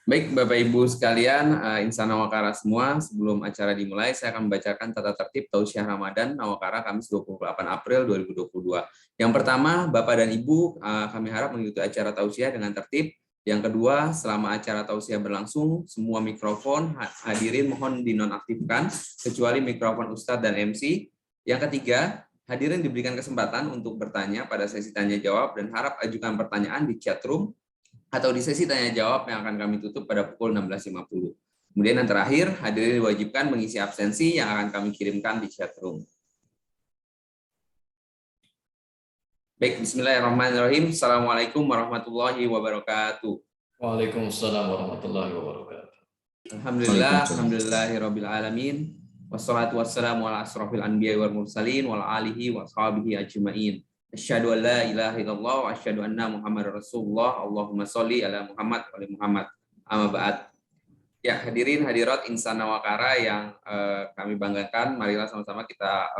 Baik, Bapak Ibu sekalian, insan Nawakara semua, sebelum acara dimulai, saya akan membacakan tata tertib Tausiah Ramadan Nawakara Kamis 28 April 2022. Yang pertama, Bapak dan Ibu, kami harap mengikuti acara Tausiah dengan tertib. Yang kedua, selama acara Tausiah berlangsung, semua mikrofon hadirin mohon dinonaktifkan, kecuali mikrofon Ustadz dan MC. Yang ketiga, hadirin diberikan kesempatan untuk bertanya pada sesi tanya jawab dan harap ajukan pertanyaan di chat room atau di sesi tanya jawab yang akan kami tutup pada pukul 16.50. Kemudian yang terakhir, hadirin diwajibkan mengisi absensi yang akan kami kirimkan di chat room. Baik, bismillahirrahmanirrahim. Assalamualaikum warahmatullahi wabarakatuh. Waalaikumsalam warahmatullahi wabarakatuh. Alhamdulillahirabbil alamin. Wassalatu wassalamu ala asrofil anbiya wal mursalin wal alihi wa ashabihi ajmain. Asyhadu an la ilaha illallah wa asyhadu anna Muhammadar Rasulullah. Allahumma sholli ala Muhammad wa ali Muhammad. Amma ba'd. Ya, hadirin hadirat insan Nawakara yang kami banggakan, marilah sama-sama kita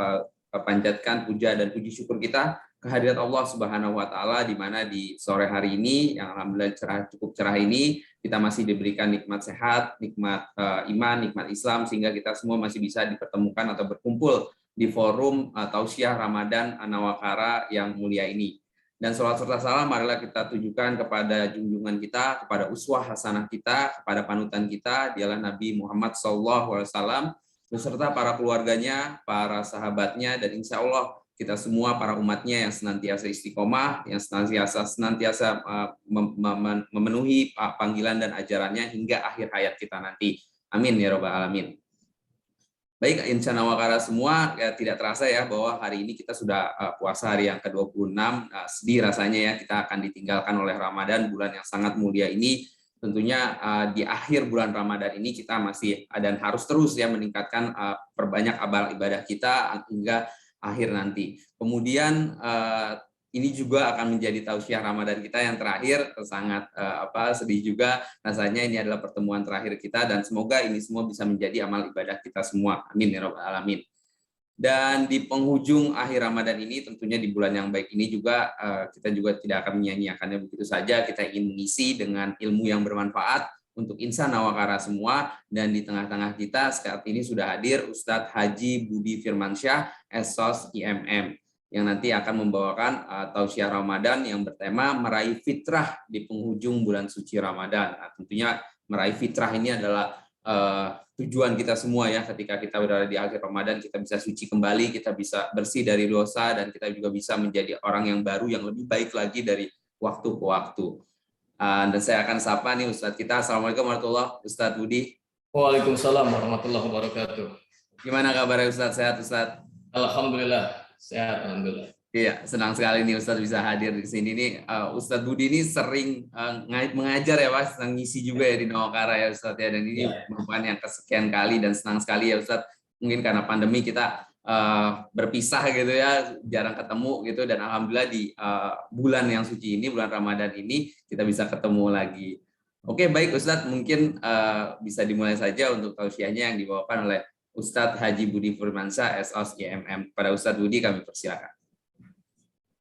panjatkan puja dan puji syukur kita kehadirat Allah Subhanahu wa taala di mana di sore hari ini yang alhamdulillah cukup cerah ini kita masih diberikan nikmat sehat, nikmat iman, nikmat Islam sehingga kita semua masih bisa dipertemukan atau berkumpul di forum Tausiah Ramadan Nawakara yang mulia ini. Dan sholawat serta salam marilah kita tujukan kepada junjungan kita, kepada uswah hasanah kita, kepada panutan kita, dialah Nabi Muhammad SAW, beserta para keluarganya, para sahabatnya, dan insya Allah kita semua para umatnya yang senantiasa istiqomah, yang senantiasa memenuhi panggilan dan ajarannya hingga akhir hayat kita nanti. Amin ya rabbal alamin. Baik, insan Nawakara semua, ya, tidak terasa ya bahwa hari ini kita sudah puasa hari yang ke-26. Sedih rasanya ya kita akan ditinggalkan oleh Ramadan, bulan yang sangat mulia ini. Tentunya di akhir bulan Ramadan ini kita masih dan harus terus ya meningkatkan perbanyak amal ibadah kita hingga akhir nanti. Kemudian ini juga akan menjadi tausiah Ramadan kita yang terakhir, sangat sedih juga rasanya ini adalah pertemuan terakhir kita dan semoga ini semua bisa menjadi amal ibadah kita semua. Amin ya rabbal alamin. Dan di penghujung akhir Ramadan ini tentunya di bulan yang baik ini juga kita juga tidak akan menyia-nyiakannya begitu saja. Kita ingin mengisi dengan ilmu yang bermanfaat untuk insan Nawakara semua, dan di tengah-tengah kita saat ini sudah hadir Ustadz Haji Budi Firmansyah, SOS IMM, yang nanti akan membawakan tausiah Ramadan yang bertema meraih fitrah di penghujung bulan suci Ramadan. Nah, tentunya meraih fitrah ini adalah tujuan kita semua ya, ketika kita berada di akhir Ramadan kita bisa suci kembali, kita bisa bersih dari dosa, dan kita juga bisa menjadi orang yang baru yang lebih baik lagi dari waktu ke waktu. Dan saya akan sapa nih Ustadz kita. Assalamualaikum warahmatullahi wabarakatuh, Ustadz Budi. Waalaikumsalam warahmatullahi wabarakatuh. Gimana kabarnya Ustadz? Sehat Ustadz? Alhamdulillah, sehat alhamdulillah. Iya, senang sekali nih Ustadz bisa hadir di sini nih. Ustadz Budi ini sering mengajar ya Mas, ngisi juga ya di Nawakara ya Ustadz ya, dan ini merupakan yang kesekian kali dan senang sekali ya Ustadz. Mungkin karena pandemi kita berpisah gitu ya, jarang ketemu gitu, dan alhamdulillah di bulan yang suci ini, bulan Ramadan ini kita bisa ketemu lagi. Oke, baik Ustadz, mungkin bisa dimulai saja untuk tausiahnya yang dibawakan oleh Ustadz Haji Budi Firmansyah, SOS IMM. Pada Ustadz Budi kami persilakan.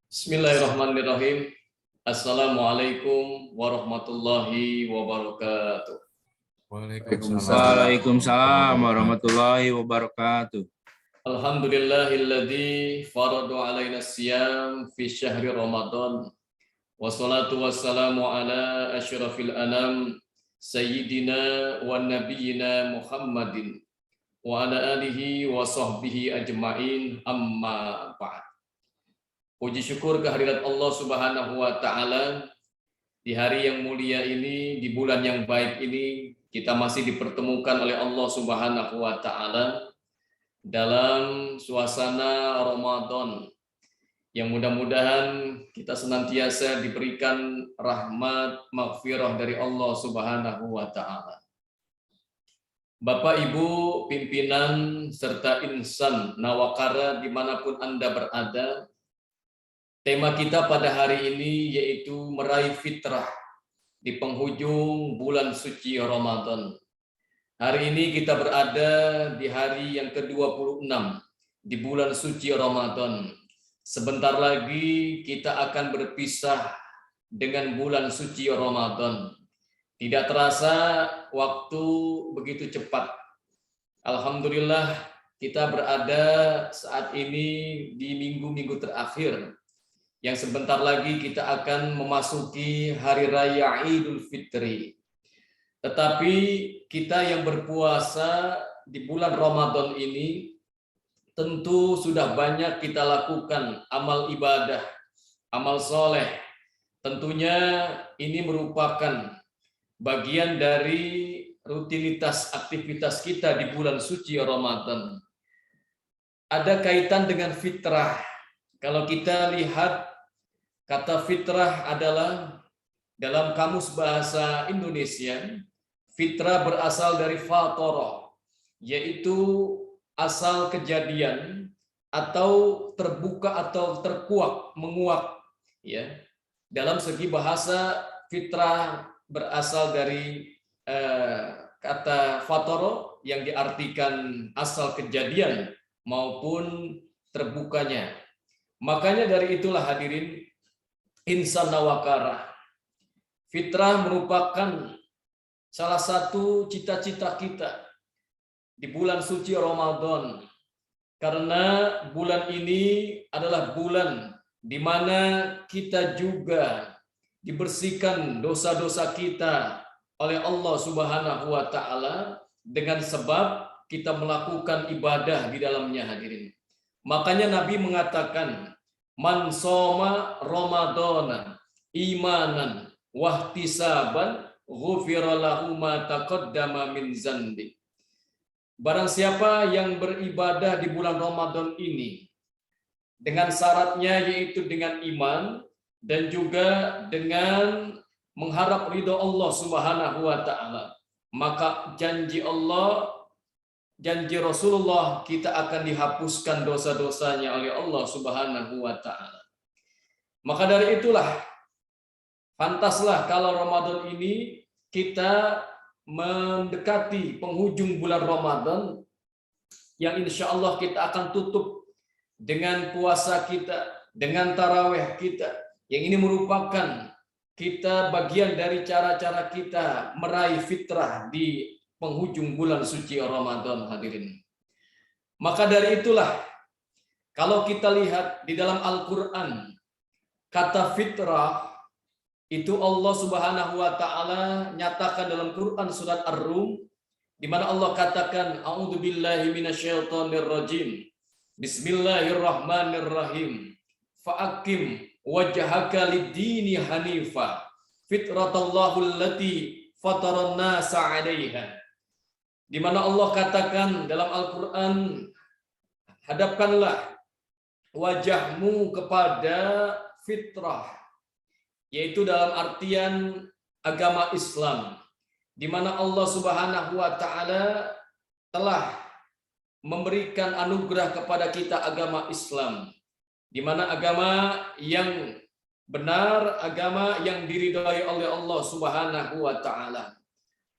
Bismillahirrahmanirrahim. Assalamualaikum warahmatullahi wabarakatuh. Waalaikumsalam warahmatullahi wabarakatuh. Alhamdulillahilladzi faradu alaina siyam fi syahri Ramadan. Wassalatu wassalamu ala asyrafil anam sayyidina wa nabiyyina Muhammadin wa ala alihi wa sahbihi ajma'in, amma ba'd. Puji syukur kehadirat Allah Subhanahu wa taala di hari yang mulia ini, di bulan yang baik ini, kita masih dipertemukan oleh Allah Subhanahu wa taala dalam suasana Ramadan yang mudah-mudahan kita senantiasa diberikan rahmat maghfirah dari Allah Subhanahu wa taala. Bapak Ibu pimpinan serta insan Nawakara dimanapun Anda berada, tema kita pada hari ini yaitu meraih fitrah di penghujung bulan suci Ramadan. Hari ini kita berada di hari yang ke-26 di bulan suci Ramadan. Sebentar lagi kita akan berpisah dengan bulan suci Ramadan. Tidak terasa waktu begitu cepat. Alhamdulillah kita berada saat ini di minggu-minggu terakhir yang sebentar lagi kita akan memasuki Hari Raya Idul Fitri. Tetapi kita yang berpuasa di bulan Ramadan ini tentu sudah banyak kita lakukan amal ibadah, amal soleh. Tentunya ini merupakan bagian dari rutinitas aktivitas kita di bulan suci Ramadan. Ada kaitan dengan fitrah. Kalau kita lihat kata fitrah adalah dalam kamus bahasa Indonesia, fitrah berasal dari fatara, yaitu asal kejadian atau terbuka atau terkuak, menguak. Ya, dalam segi bahasa fitrah berasal dari kata fatara yang diartikan asal kejadian maupun terbukanya. Makanya dari itulah hadirin, insan nawakara. Fitrah merupakan salah satu cita-cita kita di bulan suci Ramadan. Karena bulan ini adalah bulan di mana kita juga dibersihkan dosa-dosa kita oleh Allah Subhanahu wa taala dengan sebab kita melakukan ibadah di dalamnya hadirin. Makanya Nabi mengatakan, man shoma ramadhana imanan wahtisaban ghufira lahu ma taqaddama min dzanbi. Barang siapa yang beribadah di bulan Ramadan ini dengan syaratnya yaitu dengan iman dan juga dengan mengharap ridho Allah Subhanahu wa taala, maka janji Allah, janji Rasulullah, kita akan dihapuskan dosa-dosanya oleh Allah Subhanahu wa taala. Maka dari itulah pantaslah kalau Ramadan ini kita mendekati penghujung bulan Ramadan yang insya Allah kita akan tutup dengan puasa kita, dengan tarawih kita. Yang ini merupakan kita bagian dari cara-cara kita meraih fitrah di penghujung bulan suci Ramadan hadirin. Maka dari itulah kalau kita lihat di dalam Al-Qur'an kata fitrah itu Allah Subhanahu wa taala nyatakan dalam Quran surat Ar-Rum di mana Allah katakan a'udzubillahi minasyaitonir rajim. Bismillahirrahmanirrahim. Fa'aqim wajhaka lid-dini hanifa fitratallahi allati fataran nasa 'alaiha. Di mana Allah katakan dalam Al-Qur'an, hadapkanlah wajahmu kepada fitrah, yaitu dalam artian agama Islam, di mana Allah Subhanahu wa taala telah memberikan anugerah kepada kita agama Islam, di mana agama yang benar, agama yang diridhai oleh Allah Subhanahu wa taala.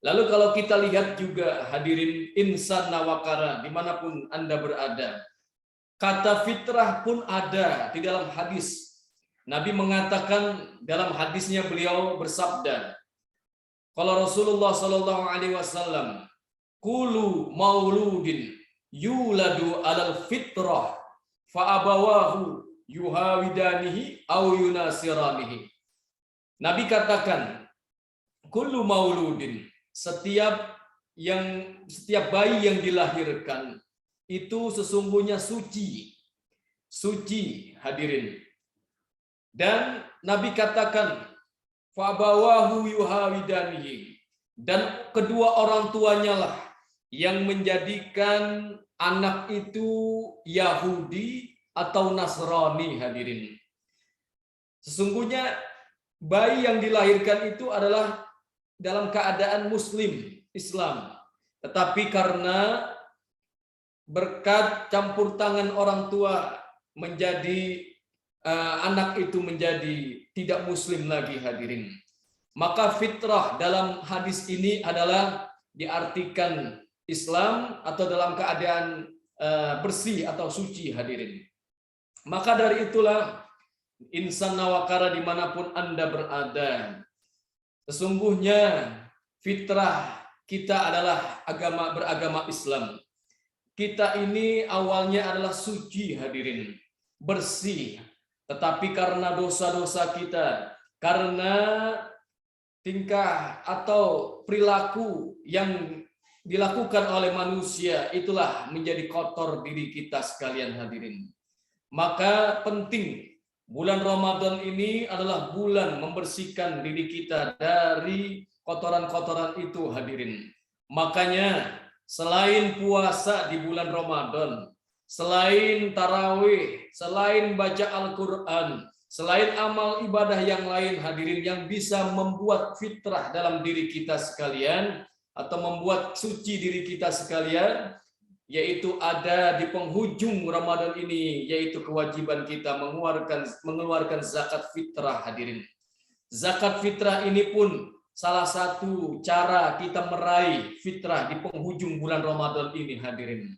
Lalu kalau kita lihat juga hadirin insan nawakara dimanapun Anda berada, kata fitrah pun ada di dalam hadis. Nabi mengatakan dalam hadisnya, beliau bersabda, kalau Rasulullah Shallallahu Alaihi Wasallam, kulu mauludin yuladu alal fitrah fa'abawahu yuhawidanihi au yunasiranihi. Nabi katakan, kullu mauludin, setiap bayi yang dilahirkan itu sesungguhnya suci hadirin. Dan Nabi katakan fa'abawahu yuhawidanihi, dan kedua orang tuanya lah yang menjadikan anak itu Yahudi atau Nasrani hadirin. Sesungguhnya bayi yang dilahirkan itu adalah dalam keadaan Muslim, Islam. Tetapi karena berkat campur tangan orang tua menjadi anak itu menjadi tidak Muslim lagi hadirin. Maka fitrah dalam hadis ini adalah diartikan Islam atau dalam keadaan bersih atau suci hadirin. Maka dari itulah insan nawakara dimanapun Anda berada, sesungguhnya fitrah kita adalah beragama Islam. Kita ini awalnya adalah suci hadirin, bersih. Tetapi karena dosa-dosa kita, karena tingkah atau perilaku yang dilakukan oleh manusia, itulah menjadi kotor diri kita sekalian hadirin. Maka penting bulan Ramadan ini adalah bulan membersihkan diri kita dari kotoran-kotoran itu hadirin. Makanya selain puasa di bulan Ramadan, selain tarawih, selain baca Al-Quran, selain amal ibadah yang lain hadirin yang bisa membuat fitrah dalam diri kita sekalian atau membuat suci diri kita sekalian, yaitu ada di penghujung Ramadan ini, yaitu kewajiban kita mengeluarkan zakat fitrah hadirin. Zakat fitrah ini pun salah satu cara kita meraih fitrah di penghujung bulan Ramadan ini hadirin.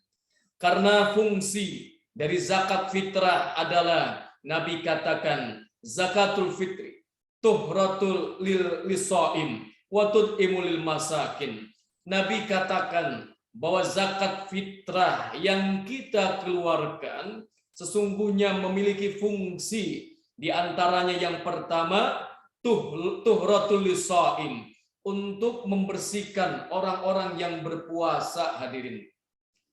Karena fungsi dari zakat fitrah adalah Nabi katakan zakatul fitri tuhratul lisoim wa tud'imul lil masakin. Nabi katakan bahwa zakat fitrah yang kita keluarkan sesungguhnya memiliki fungsi, di antaranya yang pertama tuhratul lisoim, untuk membersihkan orang-orang yang berpuasa hadirin,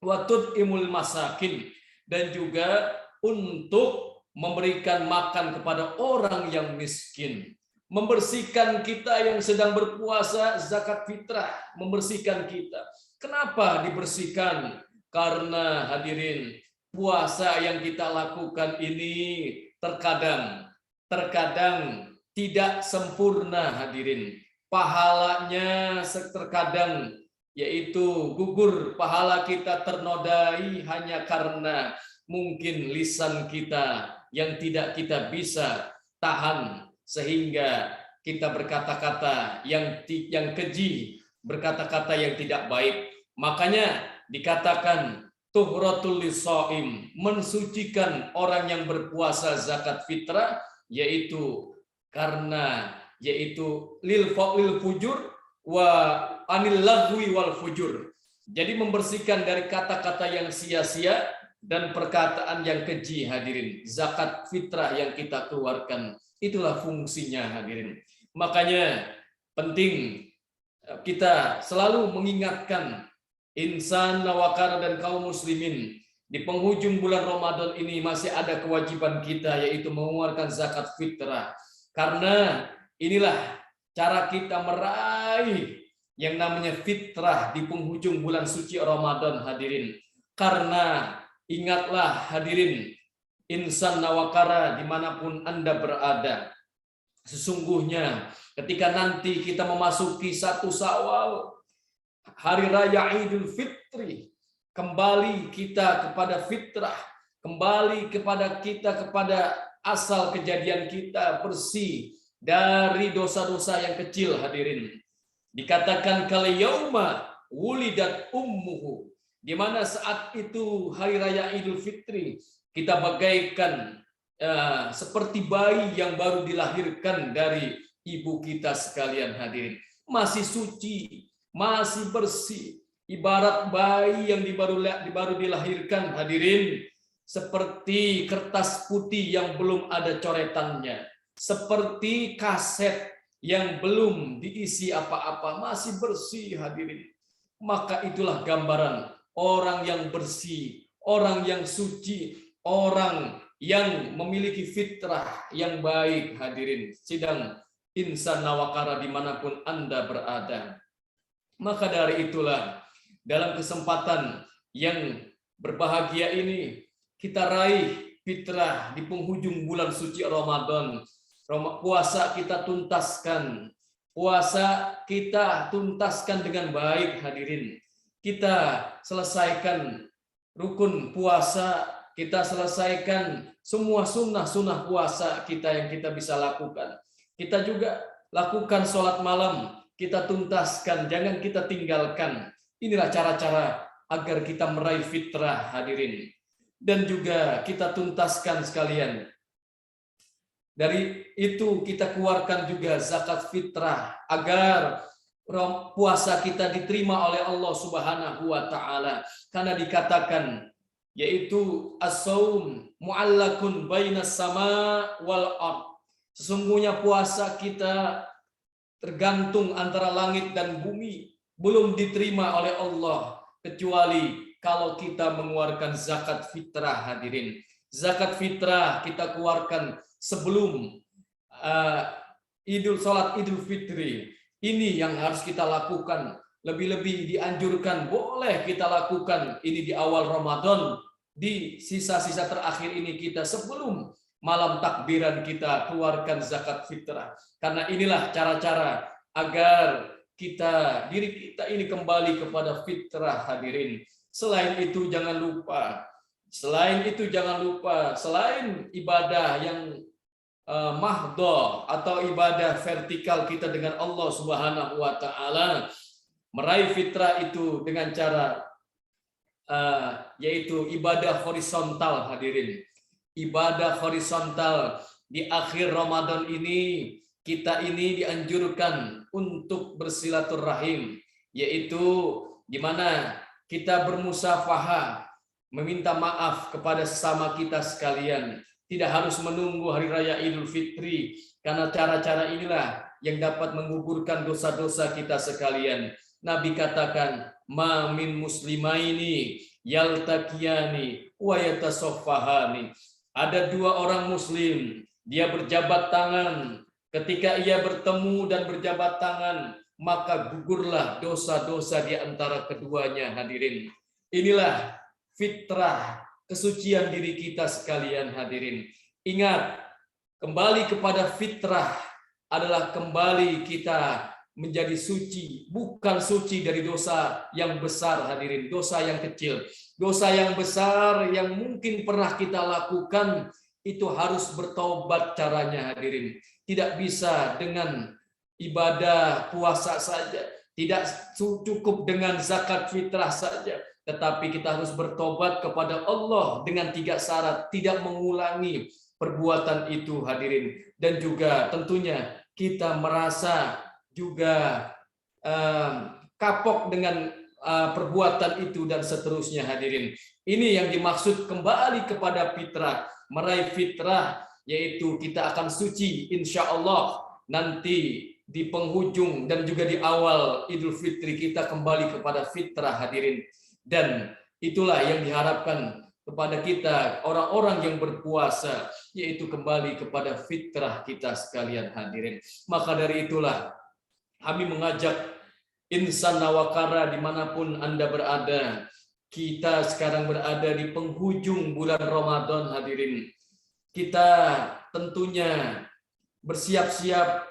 wa tud'imul masakin, dan juga untuk memberikan makan kepada orang yang miskin. Membersihkan kita yang sedang berpuasa, zakat fitrah membersihkan kita. Kenapa dibersihkan? Karena hadirin, puasa yang kita lakukan ini terkadang tidak sempurna hadirin. Pahalanya terkadang yaitu gugur, pahala kita ternodai hanya karena mungkin lisan kita yang tidak kita bisa tahan, sehingga kita berkata-kata yang keji, berkata-kata yang tidak baik. Makanya dikatakan tuhratul lisoim, mensucikan orang yang berpuasa zakat fitrah, yaitu karena lil fujur wa anil lagwi wal fujur. Jadi membersihkan dari kata-kata yang sia-sia dan perkataan yang keji hadirin. Zakat fitrah yang kita keluarkan, itulah fungsinya hadirin. Makanya penting kita selalu mengingatkan insan nawakar dan kaum muslimin, di penghujung bulan Ramadan ini masih ada kewajiban kita, yaitu mengeluarkan zakat fitrah. Karena inilah cara kita meraih yang namanya fitrah di penghujung bulan suci Ramadan hadirin. Karena ingatlah hadirin, insan nawakara dimanapun Anda berada, sesungguhnya ketika nanti kita memasuki 1 Syawal, hari raya Idul Fitri, kembali kita kepada fitrah, kembali kepada asal kejadian kita, bersih dari dosa-dosa yang kecil hadirin. Dikatakan kal yauma wulidat ummuhu, di mana saat itu hari raya Idul Fitri kita bagaikan seperti bayi yang baru dilahirkan dari ibu kita sekalian hadirin. Masih suci, masih bersih, ibarat bayi yang baru dilahirkan hadirin, seperti kertas putih yang belum ada coretannya, seperti kaset yang belum diisi apa-apa, masih bersih hadirin. Maka itulah gambaran orang yang bersih, orang yang suci, orang yang memiliki fitrah yang baik hadirin. Sidang insan nawakara dimanapun Anda berada. Maka dari itulah dalam kesempatan yang berbahagia ini, kita raih fitrah di penghujung bulan suci Ramadan. Puasa kita tuntaskan. Puasa kita tuntaskan dengan baik hadirin. Kita selesaikan rukun puasa, kita selesaikan semua sunnah-sunnah puasa kita yang kita bisa lakukan. Kita juga lakukan sholat malam, kita tuntaskan, jangan kita tinggalkan. Inilah cara-cara agar kita meraih fitrah hadirin. Dan juga kita tuntaskan sekalian. Dari itu kita keluarkan juga zakat fitrah agar puasa kita diterima oleh Allah Subhanahu wa taala, karena dikatakan yaitu as-saum mu'allakun bainas sama wal ard. Sesungguhnya puasa kita tergantung antara langit dan bumi, belum diterima oleh Allah kecuali kalau kita mengeluarkan zakat fitrah. Hadirin, zakat fitrah kita keluarkan sebelum sholat Idul Fitri. Ini yang harus kita lakukan. Lebih-lebih dianjurkan, boleh kita lakukan ini di awal Ramadan, di sisa-sisa terakhir ini kita sebelum malam takbiran kita keluarkan zakat fitrah. Karena inilah cara-cara agar diri kita ini kembali kepada fitrah. Hadirin, selain itu jangan lupa, selain ibadah yang mahdoh atau ibadah vertikal kita dengan Allah Subhanahu wa taala, meraih fitrah itu dengan cara yaitu ibadah horizontal. Hadirin, ibadah horizontal di akhir Ramadan ini, kita ini dianjurkan untuk bersilaturahim, yaitu di mana kita bermusafahah, meminta maaf kepada sesama kita sekalian. Tidak harus menunggu hari raya Idul Fitri, karena cara-cara inilah yang dapat menggugurkan dosa-dosa kita sekalian. Nabi katakan, ma min muslimaini yaltaqiyani wa yatasaffahani. Ada dua orang muslim, dia berjabat tangan. Ketika ia bertemu dan berjabat tangan, maka gugurlah dosa-dosa di antara keduanya. Hadirin, inilah fitrah, kesucian diri kita sekalian. Hadirin, ingat, kembali kepada fitrah adalah kembali kita menjadi suci, bukan suci dari dosa yang besar. Hadirin, dosa yang kecil, dosa yang besar yang mungkin pernah kita lakukan, itu harus bertobat caranya. Hadirin, tidak bisa dengan ibadah puasa saja, tidak cukup dengan zakat fitrah saja, tetapi kita harus bertobat kepada Allah dengan 3 syarat, tidak mengulangi perbuatan itu. Hadirin, dan juga tentunya kita merasa juga kapok dengan perbuatan itu dan seterusnya. Hadirin, ini yang dimaksud kembali kepada fitrah, meraih fitrah, yaitu kita akan suci insya Allah nanti di penghujung dan juga di awal Idul Fitri, kita kembali kepada fitrah. Hadirin, dan itulah yang diharapkan kepada kita orang-orang yang berpuasa, yaitu kembali kepada fitrah kita sekalian. Hadirin, maka dari itulah kami mengajak insan nawakara dimanapun Anda berada. Kita sekarang berada di penghujung bulan Ramadan. Hadirin, kita tentunya bersiap-siap,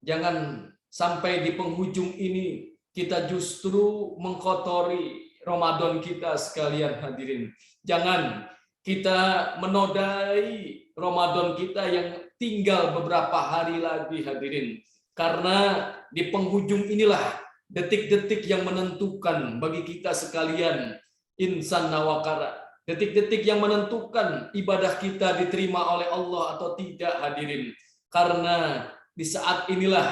jangan sampai di penghujung ini kita justru mengkotori Ramadan kita sekalian. Hadirin, jangan kita menodai Ramadan kita yang tinggal beberapa hari lagi. Hadirin, karena di penghujung inilah detik-detik yang menentukan bagi kita sekalian insan nawakara, detik-detik yang menentukan ibadah kita diterima oleh Allah atau tidak. Hadirin, karena di saat inilah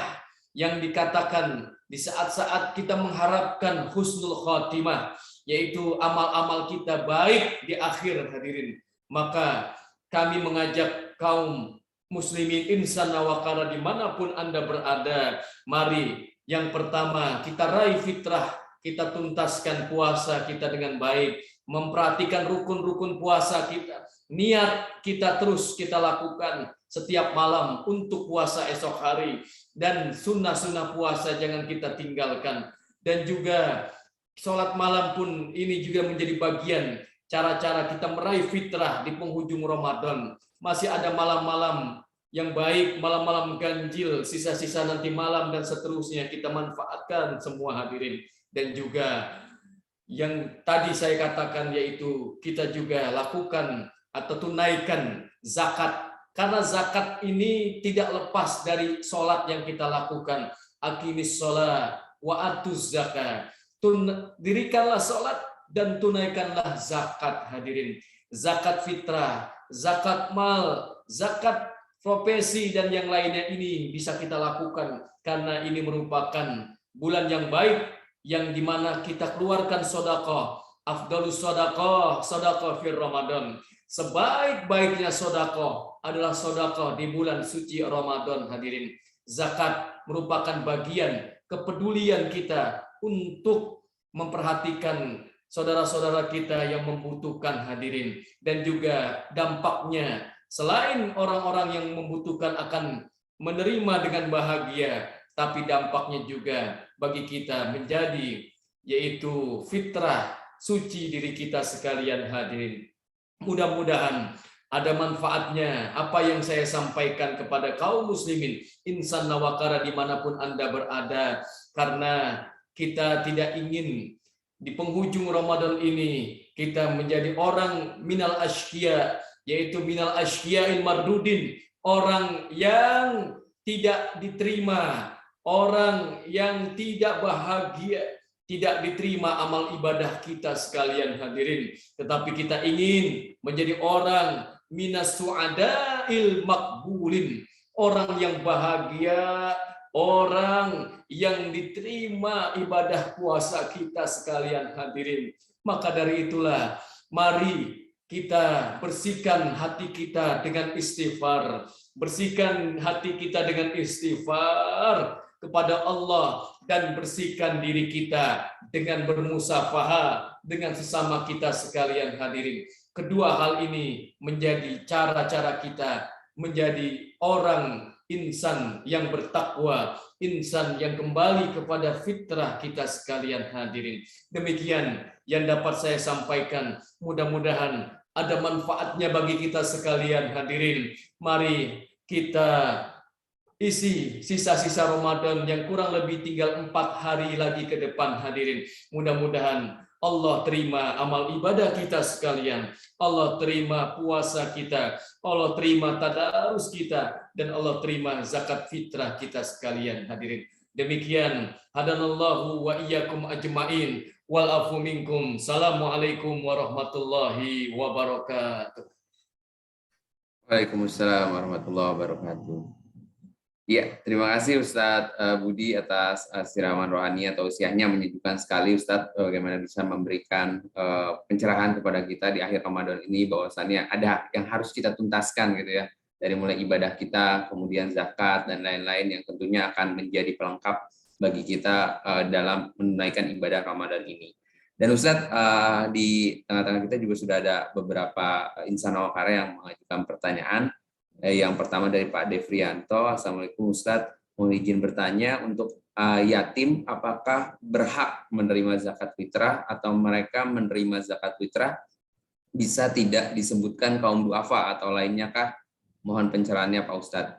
yang dikatakan, di saat-saat kita mengharapkan husnul khotimah, yaitu amal-amal kita baik di akhir. Hadirin, maka kami mengajak kaum muslimin insan nawakara dimanapun Anda berada, mari yang pertama kita raih fitrah, kita tuntaskan puasa kita dengan baik, memperhatikan rukun-rukun puasa kita, niat kita terus kita lakukan setiap malam untuk puasa esok hari, dan sunnah-sunnah puasa jangan kita tinggalkan. Dan juga sholat malam pun ini juga menjadi bagian cara-cara kita meraih fitrah di penghujung Ramadan. Masih ada malam-malam yang baik, malam-malam ganjil, sisa-sisa nanti malam dan seterusnya, kita manfaatkan semua. Hadirin, dan juga yang tadi saya katakan, yaitu kita juga lakukan atau tunaikan zakat, karena zakat ini tidak lepas dari sholat yang kita lakukan. Aqimis sholat wa atuz zakat, dirikanlah sholat dan tunaikanlah zakat. Hadirin, zakat fitrah, zakat mal, zakat profesi dan yang lainnya ini bisa kita lakukan karena ini merupakan bulan yang baik, yang dimana kita keluarkan sedekah. Afdalus sedekah, sedekah fir Ramadan. Sebaik-baiknya sedekah adalah sedekah di bulan suci Ramadan, hadirin. Zakat merupakan bagian kepedulian kita untuk memperhatikan saudara-saudara kita yang membutuhkan, hadirin. Dan juga dampaknya, selain orang-orang yang membutuhkan akan menerima dengan bahagia, tapi dampaknya juga bagi kita menjadi, yaitu fitrah suci diri kita sekalian, hadirin. Mudah-mudahan ada manfaatnya apa yang saya sampaikan kepada kaum muslimin insan nawakara dimanapun Anda berada, karena kita tidak ingin di penghujung Ramadan ini kita menjadi orang minal asyqiya, yaitu minal asyqiya'il mardudin, orang yang tidak diterima, orang yang tidak bahagia, tidak diterima amal ibadah kita sekalian, hadirin. Tetapi kita ingin menjadi orang minas su'ada'il makbulin, orang yang bahagia, orang yang diterima ibadah puasa kita sekalian, hadirin. Maka dari itulah mari kita bersihkan hati kita dengan istighfar, bersihkan hati kita dengan istighfar kepada Allah, dan bersihkan diri kita dengan bermusafahah dengan sesama kita sekalian, hadirin. Kedua hal ini menjadi cara-cara kita menjadi orang insan yang bertakwa, insan yang kembali kepada fitrah kita sekalian, hadirin. Demikian yang dapat saya sampaikan. Mudah-mudahan ada manfaatnya bagi kita sekalian, hadirin. Mari kita isi sisa-sisa Ramadan yang kurang lebih tinggal 4 hari lagi ke depan, hadirin. Mudah-mudahan Allah terima amal ibadah kita sekalian, Allah terima puasa kita, Allah terima tadarus kita, dan Allah terima zakat fitrah kita sekalian, hadirin. Demikian, hadanallahu wa iyyakum ajmain, wal afu minkum. Assalamualaikum warahmatullahi wabarakatuh. Waalaikumsalam warahmatullahi wabarakatuh. Ya, terima kasih Ustadz Budi atas siraman rohani atau usianya. Menyejukkan sekali Ustadz bagaimana bisa memberikan pencerahan kepada kita di akhir Ramadan ini, bahwasannya ada yang harus kita tuntaskan gitu ya, dari mulai ibadah kita, kemudian zakat dan lain-lain yang tentunya akan menjadi pelengkap bagi kita dalam menunaikan ibadah Ramadan ini. Dan Ustadz, di tengah-tengah kita juga sudah ada beberapa insan awakara yang mengajukan pertanyaan. Yang pertama dari Pak Devrianto. Assalamualaikum Ustadz, mohon izin bertanya, untuk yatim apakah berhak menerima zakat fitrah atau mereka menerima zakat fitrah bisa tidak disebutkan kaum duafa atau lainnya kah? Mohon pencerahannya Pak Ustadz.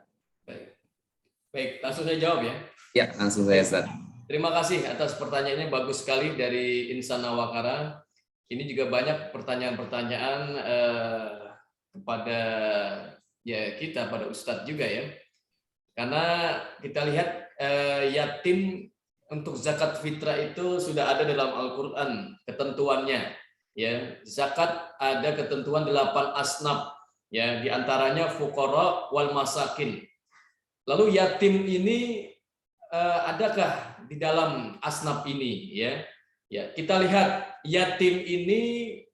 Baik, langsung saya jawab ya. Ya, langsung saya Ustadz. Terima kasih atas pertanyaannya, bagus sekali dari Insan Nawakara. Ini juga banyak pertanyaan-pertanyaan kepada ya kita, pada Ustadz juga ya. Karena kita lihat yatim untuk zakat fitrah itu sudah ada dalam Al-Qur'an ketentuannya. Ya, zakat ada ketentuan 8 asnaf ya, di antaranya fuqara wal masakin. Lalu yatim ini adakah di dalam asnaf ini ya? Ya, kita lihat yatim ini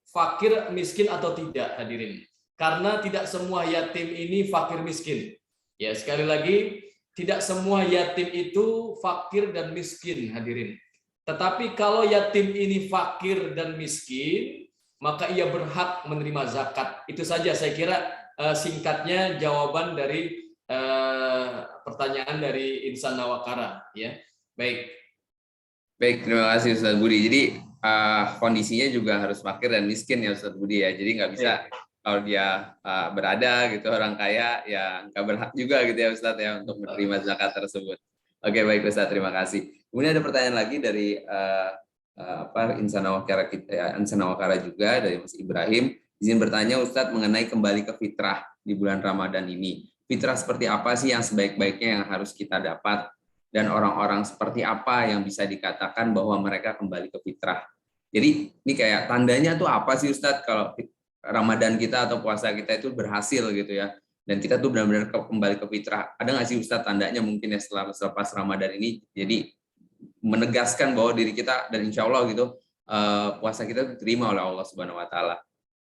fakir miskin atau tidak, hadirin. Karena tidak semua yatim ini fakir miskin. Ya, sekali lagi, tidak semua yatim itu fakir dan miskin, hadirin. Tetapi kalau yatim ini fakir dan miskin, maka ia berhak menerima zakat. Itu saja saya kira singkatnya jawaban dari pertanyaan dari Insan Nawakara. Ya, baik. Baik, terima kasih Ustadz Budi. Jadi kondisinya juga harus fakir dan miskin ya Ustadz Budi ya. Jadi nggak bisa kalau dia berada gitu orang kaya ya nggak berhak juga gitu ya Ustadz ya untuk menerima zakat tersebut. Oke, baik Ustadz, terima kasih. Kemudian ada pertanyaan lagi dari Insan Nawakara juga dari Mas Ibrahim. Izin bertanya Ustadz mengenai kembali ke fitrah di bulan Ramadan ini. Fitrah seperti apa sih yang sebaik-baiknya yang harus kita dapat? Dan orang-orang seperti apa yang bisa dikatakan bahwa mereka kembali ke fitrah? Jadi ini kayak tandanya tuh apa sih Ustadz kalau Ramadan kita atau puasa kita itu berhasil gitu ya, dan kita tuh benar-benar kembali ke fitrah? Ada nggak sih Ustadz tandanya mungkin ya setelah pas Ramadan ini? Jadi menegaskan bahwa diri kita dan insya Allah gitu puasa kita diterima oleh Allah Subhanahu Wa Taala.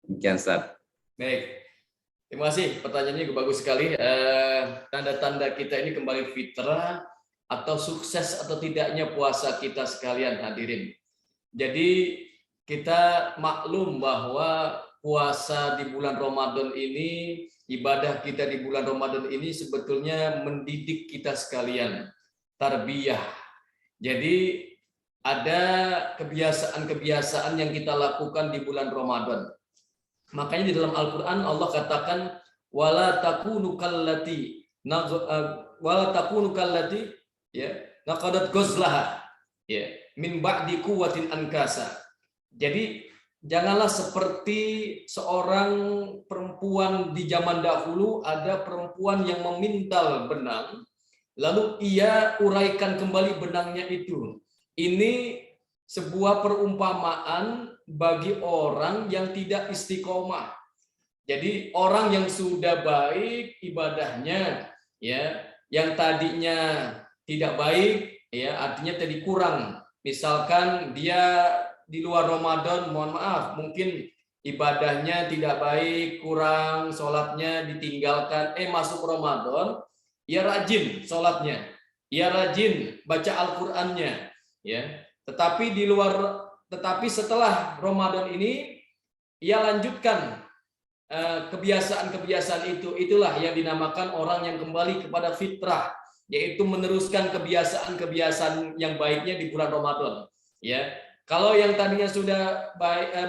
Demikian Ustaz. Baik. Terima kasih. Pertanyaannya juga bagus sekali. Tanda-tanda kita ini kembali fitrah atau sukses atau tidaknya puasa kita sekalian hadirin. Jadi kita maklum bahwa puasa di bulan Ramadan ini, ibadah kita di bulan Ramadan ini sebetulnya mendidik kita sekalian, tarbiyah. Jadi ada kebiasaan-kebiasaan yang kita lakukan di bulan Ramadan. Makanya di dalam Al-Quran Allah katakan wala takunu kallati ya naqadat ghazlaha ya min ba'di quwwatin ankasa. Jadi janganlah seperti seorang perempuan di zaman dahulu, ada perempuan yang memintal benang lalu ia uraikan kembali benangnya itu. Ini sebuah perumpamaan bagi orang yang tidak istiqomah. Jadi orang yang sudah baik ibadahnya, ya, yang tadinya tidak baik, ya, artinya tadi kurang. Misalkan dia di luar Ramadan, mohon maaf, mungkin ibadahnya tidak baik, kurang, sholatnya ditinggalkan. Masuk Ramadan, ia rajin sholatnya, ia rajin baca Al-Qur'annya, ya. Tetapi setelah Ramadan ini ia lanjutkan kebiasaan-kebiasaan itu. Itulah yang dinamakan orang yang kembali kepada fitrah, yaitu meneruskan kebiasaan-kebiasaan yang baiknya di bulan Ramadan. Ya, kalau yang tadinya sudah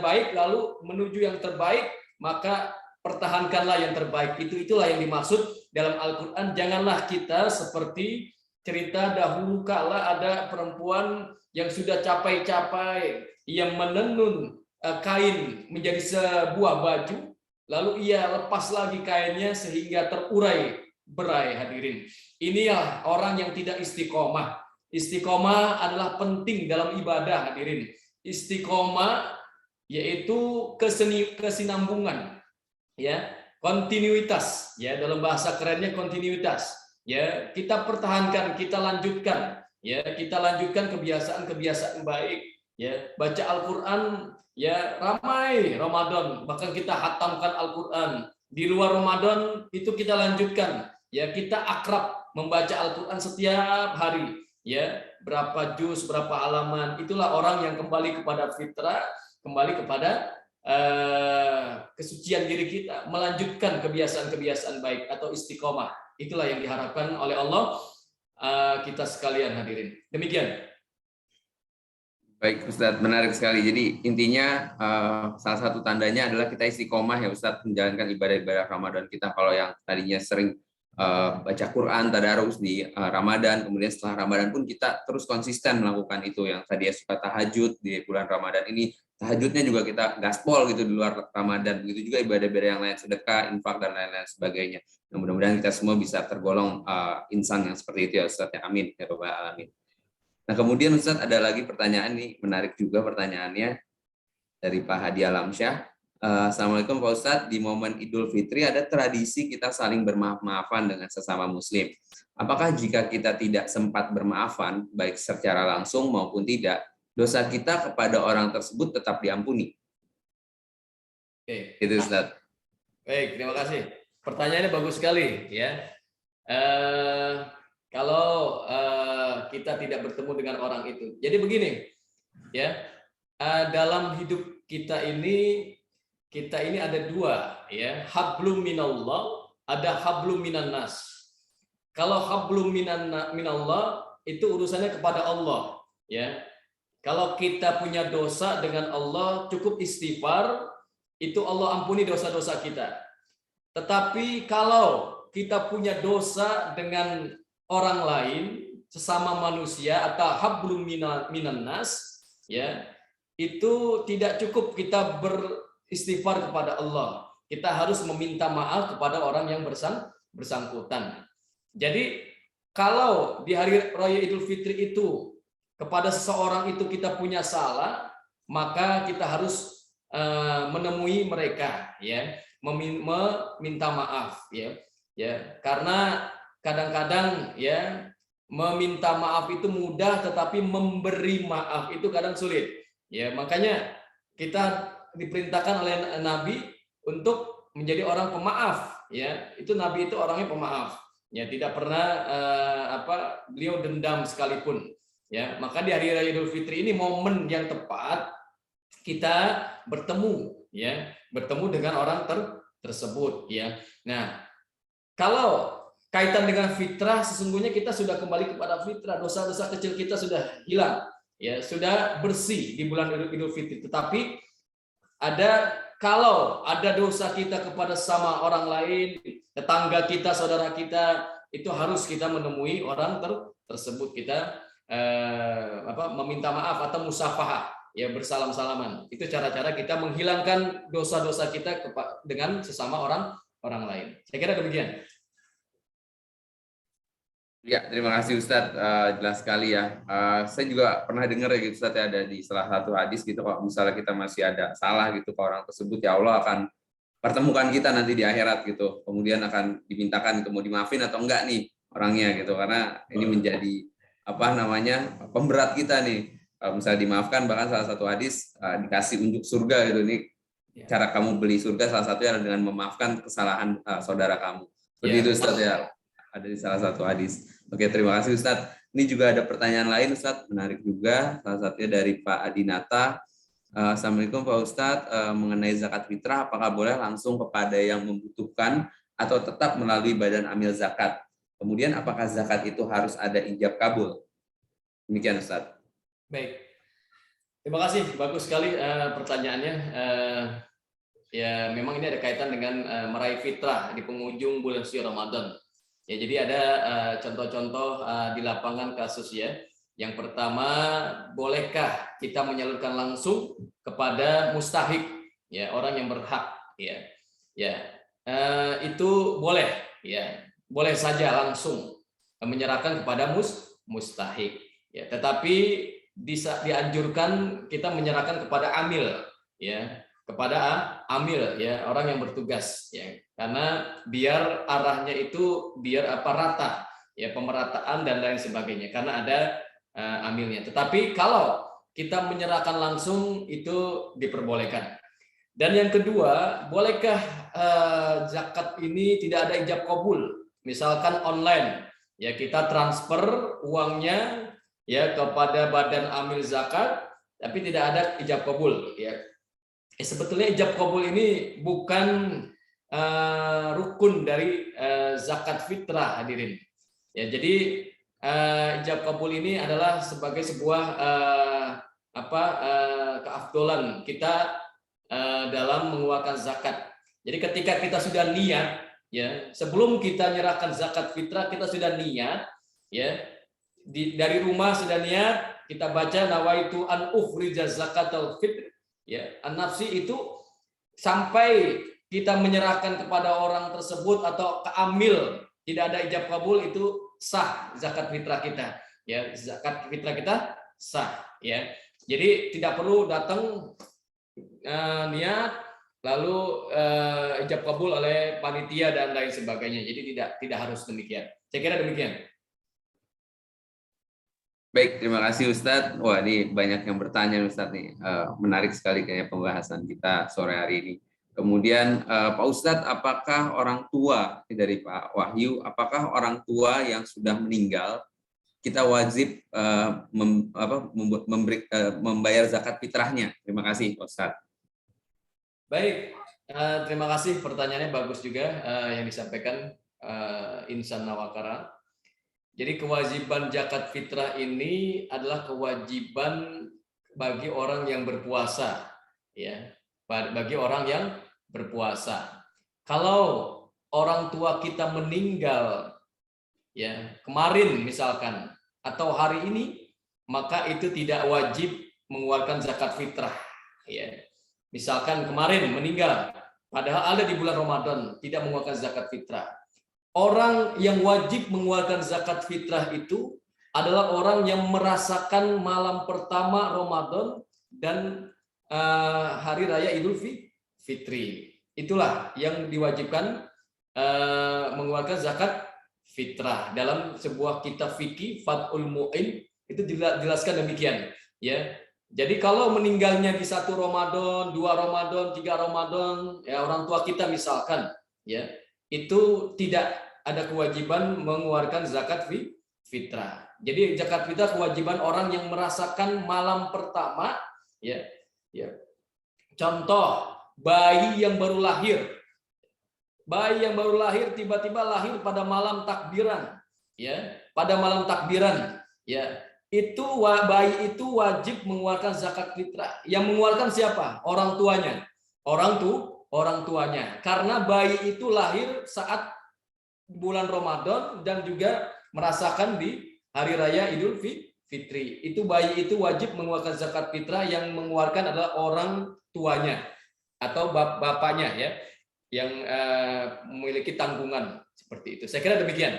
baik lalu menuju yang terbaik, maka pertahankanlah yang terbaik. Itulah yang dimaksud dalam Al-Qur'an. Janganlah kita seperti cerita dahulu kala ada perempuan yang sudah capai-capai, yang menenun kain menjadi sebuah baju, lalu ia lepas lagi kainnya sehingga terurai berai hadirin. Inilah orang yang tidak istiqomah. Istiqomah adalah penting dalam ibadah hadirin. Istiqomah yaitu kesinambungan, ya, kontinuitas, ya, dalam bahasa kerennya kontinuitas. Ya, kita pertahankan, kita lanjutkan. Ya, kita lanjutkan kebiasaan-kebiasaan baik, ya, baca Al-Qur'an, ya, ramai Ramadan, bahkan kita hatamkan Al-Qur'an. Di luar Ramadan itu kita lanjutkan, ya, kita akrab membaca Al-Qur'an setiap hari, ya, berapa juz, berapa halaman. Itulah orang yang kembali kepada fitrah, kembali kepada kesucian diri kita, melanjutkan kebiasaan-kebiasaan baik atau istiqomah. Itulah yang diharapkan oleh Allah kita sekalian hadirin. Demikian. Baik Ustadz, menarik sekali. Jadi intinya salah satu tandanya adalah kita istiqomah ya Ustadz, menjalankan ibadah-ibadah Ramadan kita. Kalau yang tadinya sering baca Quran, tadarus di Ramadan, kemudian setelah Ramadan pun kita terus konsisten melakukan itu. Yang tadinya suka tahajud di bulan Ramadan ini, tahajudnya juga kita gaspol gitu di luar Ramadan. Begitu juga ibadah-ibadah yang lain, sedekah, infak, dan lain-lain sebagainya. Nah, mudah-mudahan kita semua bisa tergolong insan yang seperti itu ya Ustadz. Amin ya Rabbal Alamin. Nah, kemudian Ustadz ada lagi pertanyaan nih, menarik juga pertanyaannya dari Pak Hadi Alamsyah. Assalamualaikum Pak Ustadz, di momen Idul Fitri ada tradisi kita saling bermaaf-maafan dengan sesama Muslim. Apakah jika kita tidak sempat bermaafan, baik secara langsung maupun tidak, dosa kita kepada orang tersebut tetap diampuni? Oke. Itu Ustadz. Baik, terima kasih. Pertanyaannya bagus sekali, ya. Kalau kita tidak bertemu dengan orang itu, jadi begini, ya, dalam hidup kita ini ada dua, ya, hablum minallah, ada hablum minan nas. Kalau hablum minallah itu urusannya kepada Allah, ya. Kalau kita punya dosa dengan Allah, cukup istighfar, itu Allah ampuni dosa-dosa kita. Tetapi kalau kita punya dosa dengan orang lain, sesama manusia atau hablum minan nas, ya, itu tidak cukup kita beristighfar kepada Allah. Kita harus meminta maaf kepada orang yang bersangkutan. Jadi kalau di hari raya Idul Fitri itu kepada seseorang itu kita punya salah, maka kita harus menemui mereka, ya, meminta maaf, ya, karena kadang-kadang, ya, meminta maaf itu mudah, tetapi memberi maaf itu kadang sulit. Ya, makanya kita diperintahkan oleh Nabi untuk menjadi orang pemaaf. Ya, itu Nabi itu orangnya pemaaf. Ya, tidak pernah beliau dendam sekalipun. Ya, maka di hari raya Idul Fitri ini momen yang tepat kita bertemu, ya, bertemu dengan orang tersebut. Ya, nah kalau kaitan dengan fitrah, sesungguhnya kita sudah kembali kepada fitrah. Dosa-dosa kecil kita sudah hilang, ya, sudah bersih di bulan Idul Fitri. Tetapi kalau ada dosa kita kepada sama orang lain, tetangga kita, saudara kita, itu harus kita menemui orang tersebut, kita meminta maaf atau musafahah, ya, bersalam-salaman. Itu cara-cara kita menghilangkan dosa-dosa kita dengan sesama orang lain. Saya kira demikian. Ya, terima kasih Ustadz, jelas sekali ya. Saya juga pernah dengar ya gitu Ustadz, ya, ada di salah satu hadis gitu, kalau misalnya kita masih ada salah gitu ke orang tersebut, ya Allah akan pertemukan kita nanti di akhirat gitu. Kemudian akan dimintakan itu mau dimaafin atau enggak nih orangnya gitu, karena ini menjadi pemberat kita nih. Kalau misalnya dimaafkan, bahkan salah satu hadis dikasih unjuk surga gitu nih. Cara kamu beli surga salah satunya adalah dengan memaafkan kesalahan saudara kamu. Seperti itu Ustadz ya. Ada di salah satu hadis. Oke, terima kasih Ustadz. Ini juga ada pertanyaan lain Ustadz, menarik juga. Salah satunya dari Pak Adinata. Assalamualaikum Pak Ustadz, mengenai zakat fitrah, apakah boleh langsung kepada yang membutuhkan atau tetap melalui badan amil zakat? Kemudian apakah zakat itu harus ada ijab kabul? Demikian Ustadz. Baik. Terima kasih, bagus sekali pertanyaannya. Ya, memang ini ada kaitan dengan meraih fitrah di penghujung bulan suci Ramadan. Ya, jadi ada contoh-contoh di lapangan kasus ya. Yang pertama, bolehkah kita menyalurkan langsung kepada mustahik, ya, orang yang berhak, ya, ya, itu boleh, ya, boleh saja langsung menyerahkan kepada mustahik, ya. Tetapi dianjurkan kita menyerahkan kepada amil, ya, kepada amil, ya, orang yang bertugas, ya, karena biar arahnya itu rata, ya, pemerataan dan lain sebagainya, karena ada amilnya. Tetapi kalau kita menyerahkan langsung itu diperbolehkan. Dan yang kedua, bolehkah zakat ini tidak ada ijab kabul? Misalkan online, ya, kita transfer uangnya, ya, kepada badan amil zakat, tapi tidak ada ijab kabul, ya. Sebetulnya ijab kabul ini bukan rukun dari zakat fitrah, hadirin. Ya, jadi ijab kabul ini adalah sebagai sebuah keafdolan kita dalam mengeluarkan zakat. Jadi ketika kita sudah niat, ya, sebelum kita nyerahkan zakat fitrah, kita sudah niat, ya, dari rumah sudah niat, kita baca nawaitu an ukhrija zakatal fitr. Ya, an-nafsi itu sampai kita menyerahkan kepada orang tersebut atau ke amil tidak ada ijab kabul, itu sah zakat fitrah kita. Ya, zakat fitrah kita sah, ya. Jadi tidak perlu datang niat lalu ijab kabul oleh panitia dan lain sebagainya. Jadi tidak harus demikian. Saya kira demikian. Baik, terima kasih Ustadz. Wah, ini banyak yang bertanya Ustadz nih. Menarik sekali kayaknya pembahasan kita sore hari ini. Kemudian Pak Ustadz, apakah orang tua, dari Pak Wahyu, apakah orang tua yang sudah meninggal kita wajib membayar zakat fitrahnya? Terima kasih Pak Ustadz. Baik, terima kasih, pertanyaannya bagus juga yang disampaikan Insan Nawakara. Jadi kewajiban zakat fitrah ini adalah kewajiban bagi orang yang berpuasa, ya, bagi orang yang berpuasa. Kalau orang tua kita meninggal, ya, kemarin misalkan atau hari ini, maka itu tidak wajib mengeluarkan zakat fitrah, ya. Misalkan kemarin meninggal, padahal ada di bulan Ramadan, tidak mengeluarkan zakat fitrah. Orang yang wajib mengeluarkan zakat fitrah itu adalah orang yang merasakan malam pertama Ramadan dan hari raya Idul Fitri. Itulah yang diwajibkan mengeluarkan zakat fitrah. Dalam sebuah kitab fikih Fathul Mu'in itu dijelaskan demikian, ya. Jadi kalau meninggalnya di 1 Ramadan, 2 Ramadan, 3 Ramadan, ya orang tua kita misalkan, ya, itu tidak ada kewajiban mengeluarkan zakat fitrah. Jadi zakat fitrah kewajiban orang yang merasakan malam pertama, ya, ya. Contoh bayi yang baru lahir. Bayi yang baru lahir tiba-tiba lahir pada malam takbiran, ya, pada malam takbiran, ya. Bayi itu wajib mengeluarkan zakat fitrah. Yang mengeluarkan siapa? Orang tuanya. Orang tuanya. Karena bayi itu lahir saat bulan Ramadan dan juga merasakan di hari raya Idul Fitri. Itu bayi itu wajib mengeluarkan zakat fitrah, yang mengeluarkan adalah orang tuanya atau bapaknya, ya, yang memiliki tanggungan seperti itu. Saya kira demikian.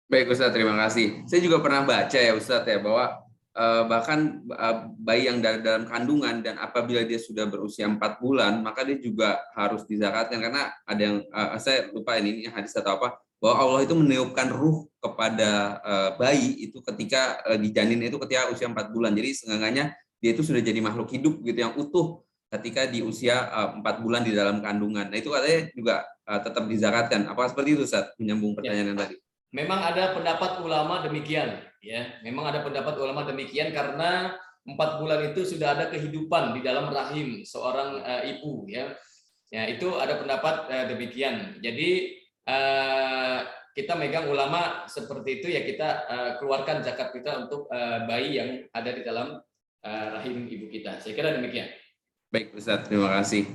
Baik Ustadz, terima kasih. Saya juga pernah baca ya Ustadz ya, bahwa bahkan bayi yang dalam kandungan dan apabila dia sudah berusia 4 bulan, maka dia juga harus dizakatkan, karena ada yang saya lupa ini hadis atau apa, bahwa Allah itu meniupkan ruh kepada bayi itu ketika di janin itu ketika usia 4 bulan. Jadi seenggaknya dia itu sudah jadi makhluk hidup gitu yang utuh ketika di usia 4 bulan di dalam kandungan. Nah itu katanya juga tetap dizakatkan. Apa seperti itu Ustadz? Menyambung pertanyaan yang tadi. Memang ada pendapat ulama demikian, ya. Memang ada pendapat ulama demikian karena 4 bulan itu sudah ada kehidupan di dalam rahim seorang ibu, ya. Ya, itu ada pendapat demikian. Jadi kita megang ulama seperti itu, ya, kita keluarkan zakat kita untuk bayi yang ada di dalam rahim ibu kita. Saya kira demikian. Baik Ustadz, terima kasih.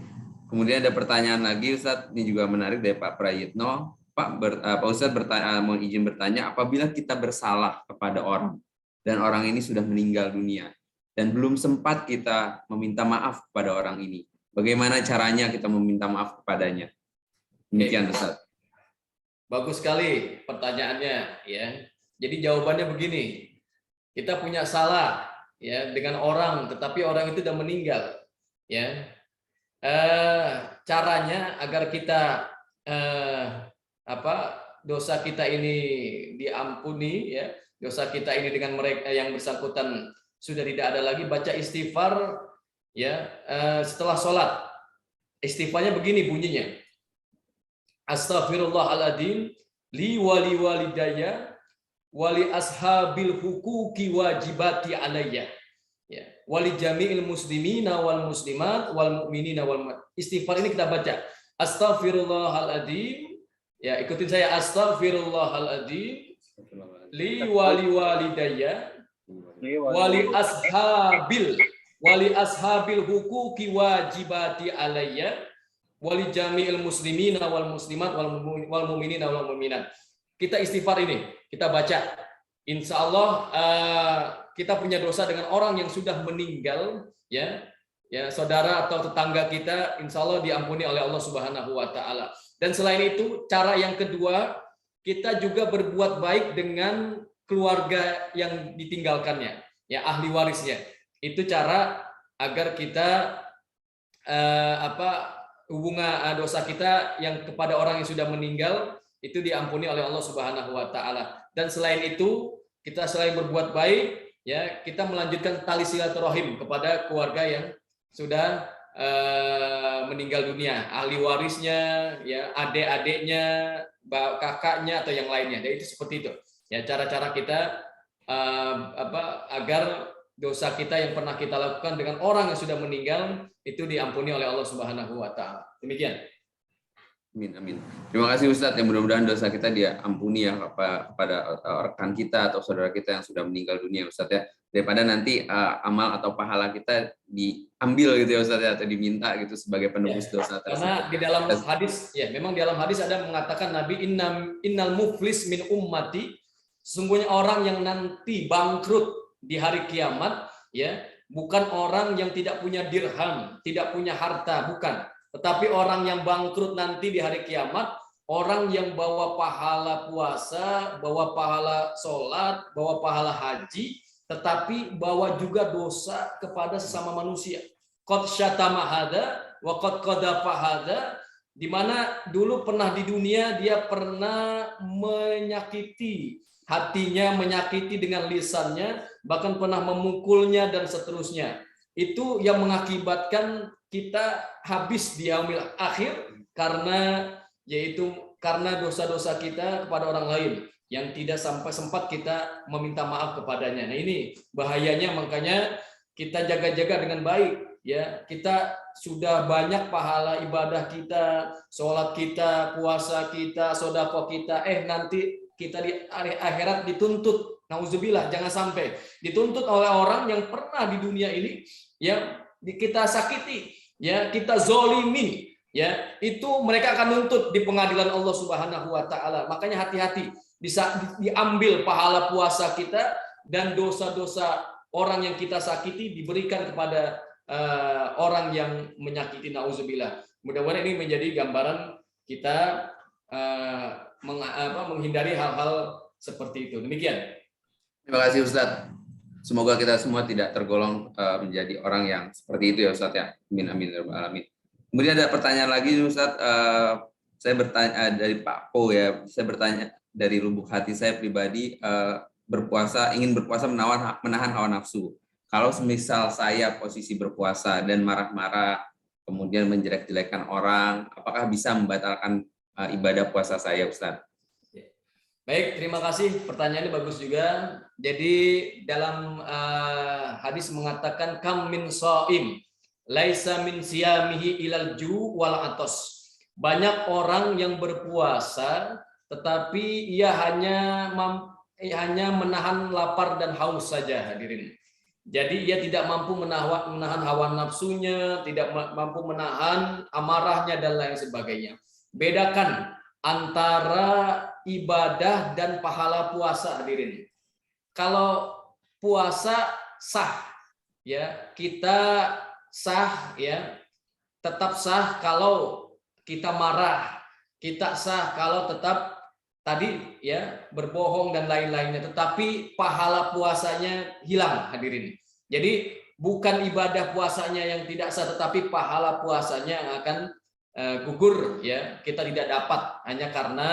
Kemudian ada pertanyaan lagi Ustadz, ini juga menarik dari Pak Prayitno. Pak Ustadz mau izin bertanya, apabila kita bersalah kepada orang dan orang ini sudah meninggal dunia dan belum sempat kita meminta maaf kepada orang ini, bagaimana caranya kita meminta maaf kepadanya? Demikian Ustadz. Bagus sekali pertanyaannya, ya. Jadi jawabannya begini, kita punya salah, ya, dengan orang, tetapi orang itu sudah meninggal, ya. Caranya agar kita dosa kita ini diampuni, ya, dosa kita ini dengan mereka yang bersangkutan sudah tidak ada lagi, baca istighfar, ya, setelah sholat. Istighfarnya begini bunyinya, astaghfirullahaladzim li wali walidayya wali ashabil hukuki wajibati alayya, ya, wali jami'il muslimina wal muslimat wal mu'minina wal mu'minat. Istighfar ini kita baca astaghfirullahaladzim, ya, ikutin saya, astaghfirullahaladzim li wali walidayya wali ashabil hukuki wajibati alayya wali jami'il muslimina wal muslimat wal mu'minina wal mu'minat. Kita istighfar ini, kita baca. Insya Allah kita punya dosa dengan orang yang sudah meninggal, ya, ya, saudara atau tetangga kita, insya Allah diampuni oleh Allah Subhanahu wa Ta'ala. Dan selain itu, cara yang kedua, kita juga berbuat baik dengan keluarga yang ditinggalkannya, ya, ahli warisnya. Itu cara agar kita hubungan dosa kita yang kepada orang yang sudah meninggal itu diampuni oleh Allah Subhanahu wa Ta'ala. Dan selain itu, kita selain berbuat baik, ya, kita melanjutkan tali silaturahim kepada keluarga yang sudah meninggal dunia, ahli warisnya, ya, adik-adiknya, kakaknya atau yang lainnya. Dan itu seperti itu, ya, cara-cara kita agar dosa kita yang pernah kita lakukan dengan orang yang sudah meninggal itu diampuni oleh Allah Subhanahu wa Ta'ala. Demikian. Amin, amin. Terima kasih Ustadz, yang mudah-mudahan dosa kita diampuni ya kepada rekan kita atau saudara kita yang sudah meninggal dunia Ustadz, ya, daripada nanti amal atau pahala kita diambil gitu ya Ustadz, ya, atau diminta gitu sebagai penebus dosa tersebut. Karena di dalam hadis, ya, memang di dalam hadis ada mengatakan Nabi, innal muflis min ummati, sesungguhnya orang yang nanti bangkrut di hari kiamat, ya, bukan orang yang tidak punya dirham, tidak punya harta, bukan. Tetapi orang yang bangkrut nanti di hari kiamat, orang yang bawa pahala puasa, bawa pahala sholat, bawa pahala haji, tetapi bawa juga dosa kepada sesama manusia. Qad syatama hada wa qad qadafa hada di mana dulu pernah di dunia dia pernah menyakiti hatinya, menyakiti dengan lisannya, bahkan pernah memukulnya dan seterusnya. Itu yang mengakibatkan kita habis di yaumil akhir karena dosa-dosa kita kepada orang lain yang tidak sampai sempat kita meminta maaf kepadanya. Nah, ini bahayanya, makanya kita jaga-jaga dengan baik ya. Kita sudah banyak pahala ibadah kita, sholat kita, puasa kita, sedekah kita, nanti kita di akhirat dituntut. Nauzubillah, jangan sampai dituntut oleh orang yang pernah di dunia ini ya kita sakiti, ya kita zolimi, ya itu mereka akan nuntut di pengadilan Allah Subhanahu wa taala. Makanya hati-hati, bisa diambil pahala puasa kita dan dosa-dosa orang yang kita sakiti diberikan kepada orang yang menyakiti, nauzubillah. Mudah-mudahan ini menjadi gambaran kita menghindari hal-hal seperti itu. Demikian. Terima kasih Ustadz. Semoga kita semua tidak tergolong menjadi orang yang seperti itu ya Ustadz ya. Amin amin ya rabbal alamin. Kemudian ada pertanyaan lagi Ustadz. Saya bertanya dari Pak Po ya. Saya bertanya dari lubuk hati saya pribadi, ingin berpuasa menahan hawa nafsu. Kalau semisal saya posisi berpuasa dan marah-marah, kemudian menjelek-jelekan orang, apakah bisa membatalkan ibadah puasa saya, Ustaz? Baik, terima kasih. Pertanyaannya bagus juga. Jadi dalam hadis mengatakan kam min shaim laisa min siyamihi ilal ju wal atos. Banyak orang yang berpuasa tetapi ia hanya menahan lapar dan haus saja, hadirin. Jadi ia tidak mampu menahan hawa nafsunya, tidak mampu menahan amarahnya dan lain sebagainya. Bedakan antara ibadah dan pahala puasa, hadirin. Kalau puasa sah, ya kita sah, ya tetap sah kalau kita marah, kita sah kalau tetap tadi ya berbohong dan lain-lainnya, tetapi pahala puasanya hilang, hadirin. Jadi bukan ibadah puasanya yang tidak sah, tetapi pahala puasanya yang akan gugur, ya kita tidak dapat hanya karena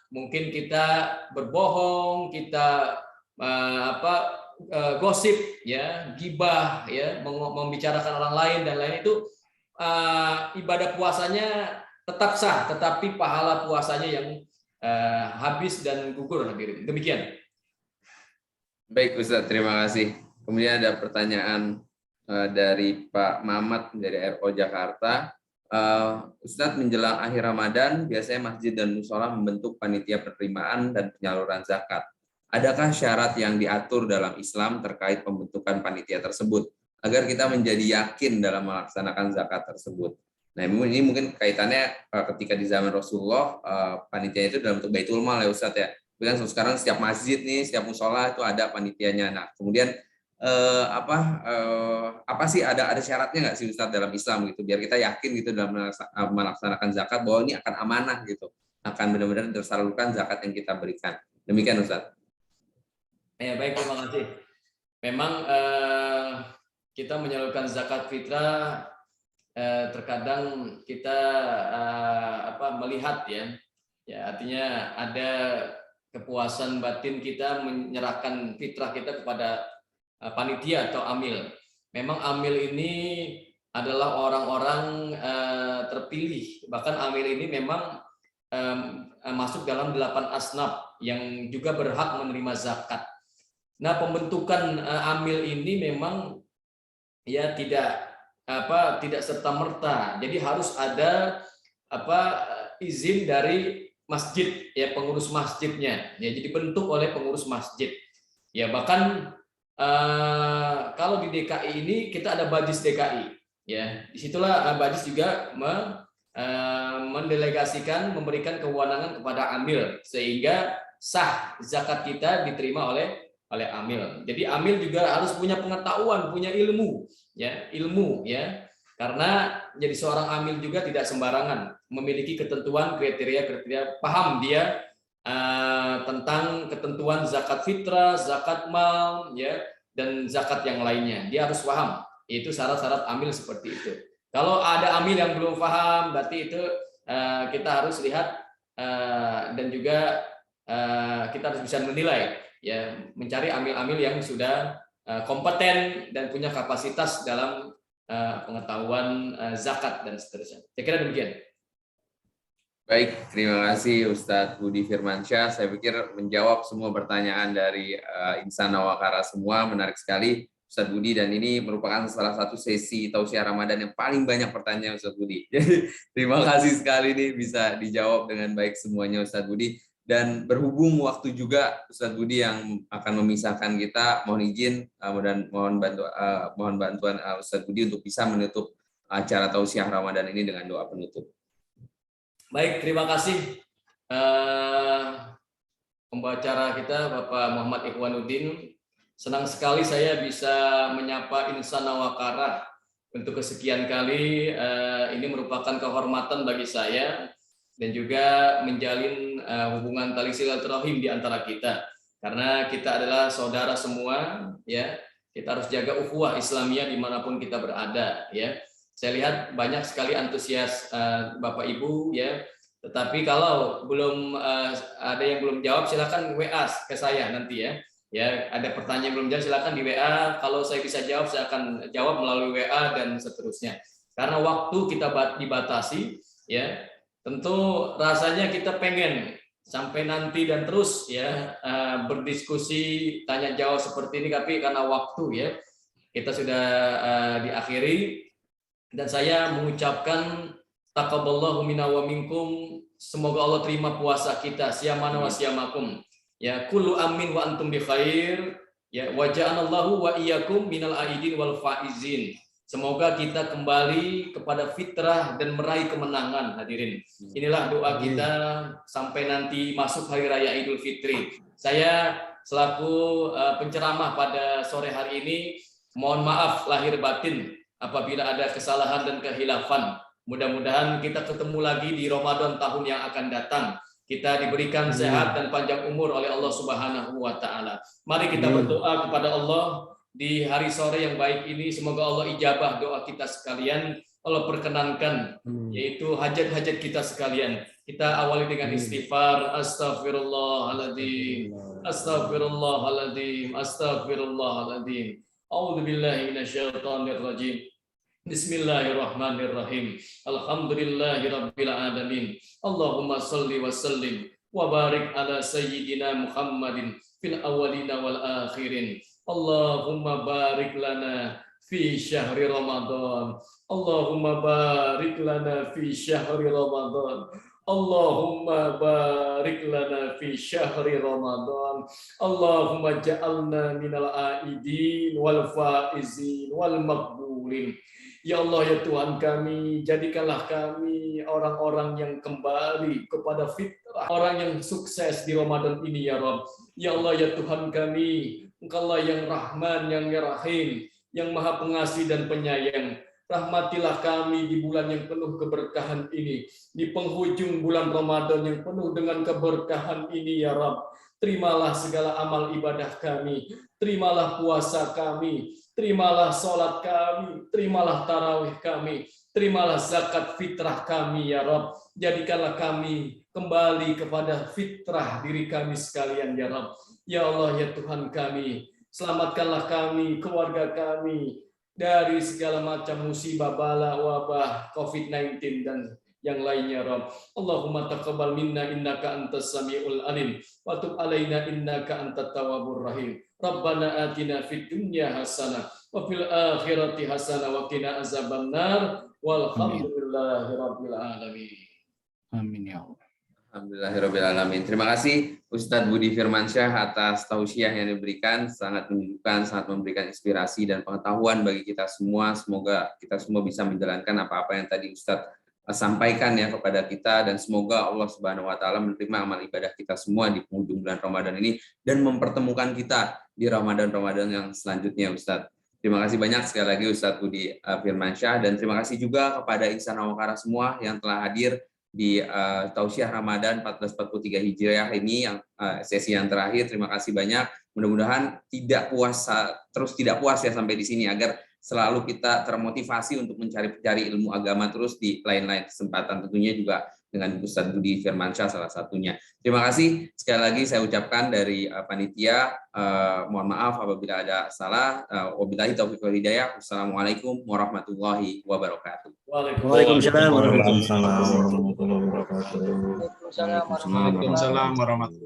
mungkin kita berbohong, kita gosip, ya gibah, ya membicarakan orang lain dan lain itu. Ibadah puasanya tetap sah, tetapi pahala puasanya yang habis dan gugur, hadirin. Demikian. Baik Ustaz, terima kasih. Kemudian ada pertanyaan dari Pak Mamat dari RO Jakarta. Ustadz, menjelang akhir Ramadan, biasanya masjid dan musola membentuk panitia penerimaan dan penyaluran zakat. Adakah syarat yang diatur dalam Islam terkait pembentukan panitia tersebut, agar kita menjadi yakin dalam melaksanakan zakat tersebut? Nah, ini mungkin kaitannya ketika di zaman Rasulullah, panitia itu dalam bentuk Baitul Mal ya Ustadz ya. Kan sekarang setiap masjid nih, setiap musola itu ada panitianya. Nah, kemudian apa sih ada syaratnya nggak sih Ustadz dalam Islam gitu, biar kita yakin gitu dalam melaksanakan zakat bahwa ini akan amanah gitu, akan benar-benar tersalurkan zakat yang kita berikan. Demikian Ustadz. Ya baik, terima kasih. Memang kita menyalurkan zakat fitrah terkadang kita melihat ya artinya ada kepuasan batin kita menyerahkan fitrah kita kepada panitia atau amil. Memang amil ini adalah orang-orang terpilih. Bahkan amil ini memang masuk dalam 8 asnaf yang juga berhak menerima zakat. Nah, pembentukan amil ini memang ya tidak serta-merta. Jadi harus ada izin dari masjid, ya pengurus masjidnya. Ya, jadi dibentuk oleh pengurus masjid. Ya, bahkan kalau di DKI ini kita ada Bajis DKI, ya disitulah Bajis juga mendelegasikan, memberikan kewenangan kepada amil sehingga sah zakat kita diterima oleh amil. Jadi amil juga harus punya pengetahuan, punya ilmu, ya karena jadi seorang amil juga tidak sembarangan, memiliki ketentuan kriteria, paham dia tentang ketentuan zakat fitrah, zakat mal, ya dan zakat yang lainnya. Dia harus paham. Itu syarat-syarat amil seperti itu. Kalau ada amil yang belum paham, berarti itu kita harus lihat dan juga kita harus bisa menilai, ya, mencari amil-amil yang sudah kompeten dan punya kapasitas dalam pengetahuan zakat dan seterusnya. Saya kira demikian. Baik, terima kasih Ustadz Budi Firmansyah. Saya pikir menjawab semua pertanyaan dari insan Nawakara semua, menarik sekali Ustadz Budi, dan ini merupakan salah satu sesi tausiah Ramadan yang paling banyak pertanyaan Ustadz Budi. Jadi terima kasih sekali nih bisa dijawab dengan baik semuanya Ustadz Budi. Dan berhubung waktu juga Ustadz Budi yang akan memisahkan kita, mohon izin dan mohon bantuan Ustadz Budi untuk bisa menutup acara tausiah Ramadan ini dengan doa penutup. Baik, terima kasih pembicara kita Bapak Muhammad Ikhwanuddin. Senang sekali saya bisa menyapa insan Nawakara untuk kesekian kali. Ini merupakan kehormatan bagi saya dan juga menjalin hubungan tali silaturahim di antara kita. Karena kita adalah saudara semua, ya. Kita harus jaga ukhuwah Islamiyah dimanapun kita berada, ya. Saya lihat banyak sekali antusias Bapak Ibu, ya. Tetapi kalau belum ada yang belum jawab, silakan WA ke saya nanti, ya. Ya, ada pertanyaan yang belum jawab, silakan di WA. Kalau saya bisa jawab, saya akan jawab melalui WA dan seterusnya. Karena waktu kita dibatasi, ya. Tentu rasanya kita pengen sampai nanti dan terus, ya, berdiskusi tanya jawab seperti ini, tapi karena waktu, ya, kita sudah diakhiri. Dan saya mengucapkan taqabbalallahu minna wa minkum, semoga Allah terima puasa kita, siyamana wa siyamakum, ya, kullu amin wa antum bi khair, ya, wa ja'alallahu wa iyyakum minal aidin wal faizin. Semoga kita kembali kepada fitrah dan meraih kemenangan, hadirin. Inilah doa kita sampai nanti masuk hari raya Idul Fitri. Saya selaku penceramah pada sore hari ini mohon maaf lahir batin apabila ada kesalahan dan kehilafan. Mudah-mudahan kita ketemu lagi di Ramadan tahun yang akan datang. Kita diberikan sehat dan panjang umur oleh Allah Subhanahu wa taala. Mari kita berdoa kepada Allah di hari sore yang baik ini, semoga Allah ijabah doa kita sekalian. Allah perkenankan, yaitu hajat-hajat kita sekalian. Kita awali dengan istighfar. Astaghfirullahaladzim, astaghfirullahaladzim, astaghfirullahaladzim. A'udzubillahi minasyaitonirrajim. Bismillahirrahmanirrahim. Alhamdulillahirabbil alamin. Allahumma shalli wa sallim wa barik ala sayyidina Muhammadin fil awwalina wal akhirin. Allahumma barik lana fi syahri Ramadan. Allahumma barik lana fi syahri Ramadan. Allahumma barik lana fi syahri Ramadan. Allahumma ja'alna minal aidin wal faizin wal maqbulin. Ya Allah, ya Tuhan kami, jadikanlah kami orang-orang yang kembali kepada fitrah, orang yang sukses di Ramadan ini, ya Rabb. Ya Allah, ya Tuhan kami, Engkaulah yang Rahman, yang Rahim, yang Maha Pengasih dan Penyayang. Rahmatilah kami di bulan yang penuh keberkahan ini, di penghujung bulan Ramadan yang penuh dengan keberkahan ini, ya Rabb. Terimalah segala amal ibadah kami, terimalah puasa kami, terimalah sholat kami, terimalah tarawih kami, terimalah zakat fitrah kami, ya Rabb. Jadikanlah kami kembali kepada fitrah diri kami sekalian, ya Rabb. Ya Allah, ya Tuhan kami, selamatkanlah kami, keluarga kami, dari segala macam musibah, bala, wabah, COVID-19 dan yang lainnya, Rabb. Allahumma taqabbal minna innaka antas samiul alim wa tub alaina innaka antat tawwabur rahim. Rabbana atina fid dunya hasanah wa fil akhirati hasanah wa qina azabannar walhamdulillahi rabbil alamin. Amin ya Allah. Alhamdulillahirabbil alamin. Terima kasih Ustadz Budi Firmansyah atas tausiah yang diberikan, sangat menunjukkan, sangat memberikan inspirasi dan pengetahuan bagi kita semua. Semoga kita semua bisa menjalankan apa-apa yang tadi Ustadz sampaikan ya kepada kita, dan semoga Allah Subhanahu wa taala menerima amal ibadah kita semua di penghujung bulan Ramadan ini dan mempertemukan kita di Ramadan-Ramadan yang selanjutnya, Ustadz. Terima kasih banyak sekali lagi Ustadz Budi Firmansyah, dan terima kasih juga kepada insan Nawakara semua yang telah hadir di tausiah Ramadan 1443 Hijriah ini, yang sesi yang terakhir. Terima kasih banyak. Mudah-mudahan tidak puas ya sampai di sini, agar selalu kita termotivasi untuk mencari ilmu agama terus di lain-lain kesempatan. Tentunya juga dengan Ustadz Budi Firmansyah salah satunya. Terima kasih sekali lagi saya ucapkan dari panitia. Mohon maaf apabila ada salah. Wabillahi taufiq wal hidayah. Wassalamualaikum warahmatullahi wabarakatuh. Waalaikumsalam warahmatullahi Waalaikumsalam warahmatullahi wabarakatuh. Waalaikumsalam warahmatullahi wabarakatuh.